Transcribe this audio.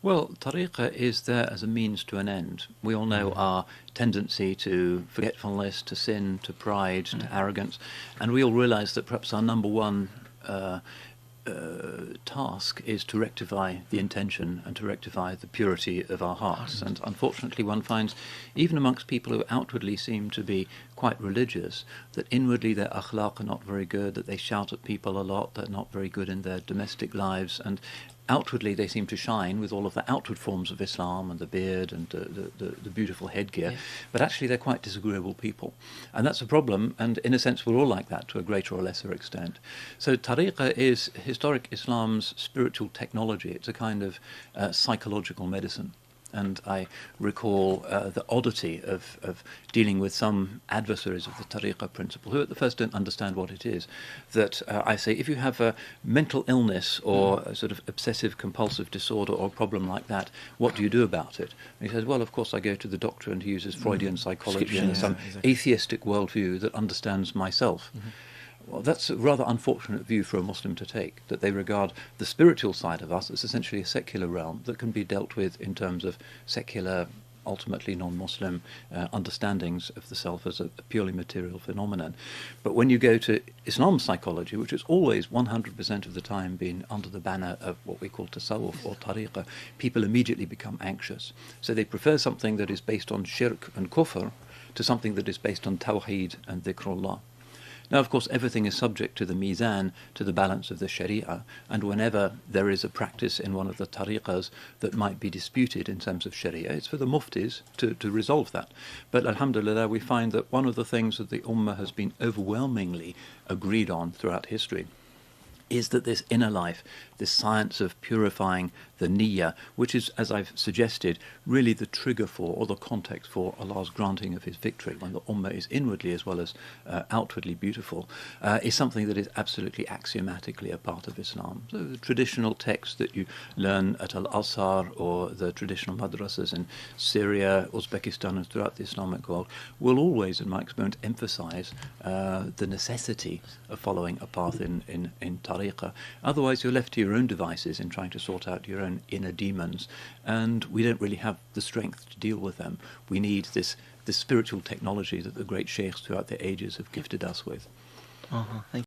Well, tariqa is there as a means to an end. We all know our tendency to forgetfulness, to sin, to pride, to arrogance, and we all realize that perhaps our number one task is to rectify the intention and to rectify the purity of our hearts. And unfortunately, one finds, even amongst people who outwardly seem to be quite religious, that inwardly their akhlaq are not very good, that they shout at people a lot, they're not very good in their domestic lives, and outwardly they seem to shine with all of the outward forms of Islam and the beard and the beautiful headgear, yeah. But actually they're quite disagreeable people. And that's a problem, and in a sense we're all like that to a greater or lesser extent. So tariqa is historic Islam's spiritual technology. It's a kind of psychological medicine. And I recall the oddity of dealing with some adversaries of the tariqa principle who at the first don't understand what it is. That I say, if you have a mental illness or a sort of obsessive compulsive disorder or a problem like that, what do you do about it? And he says, well, of course I go to the doctor, and he uses Freudian psychology and some atheistic worldview that understands myself. Well, that's a rather unfortunate view for a Muslim to take, that they regard the spiritual side of us as essentially a secular realm that can be dealt with in terms of secular, ultimately non-Muslim understandings of the self as a purely material phenomenon. But when you go to Islam psychology, which has always 100% of the time been under the banner of what we call tasawwuf or tariqa, people immediately become anxious. So they prefer something that is based on shirk and kufr to something that is based on tawheed and dhikrullah. Now, of course, everything is subject to the mizan, to the balance of the sharia, and whenever there is a practice in one of the tariqas that might be disputed in terms of sharia, it's for the muftis to resolve that. But alhamdulillah, we find that one of the things that the ummah has been overwhelmingly agreed on throughout history is that this inner life, this science of purifying the niyyah, which is, as I've suggested, really the trigger for, or the context for, Allah's granting of his victory, when the ummah is inwardly as well as outwardly beautiful, is something that is absolutely axiomatically a part of Islam. So the traditional texts that you learn at Al-Azhar or the traditional madrasas in Syria, Uzbekistan and throughout the Islamic world will always, in my experience, emphasize the necessity of following a path in tariqah. Otherwise you're left to your own devices in trying to sort out your own inner demons, and we don't really have the strength to deal with them. We need this spiritual technology that the great sheikhs throughout the ages have gifted us with. Thank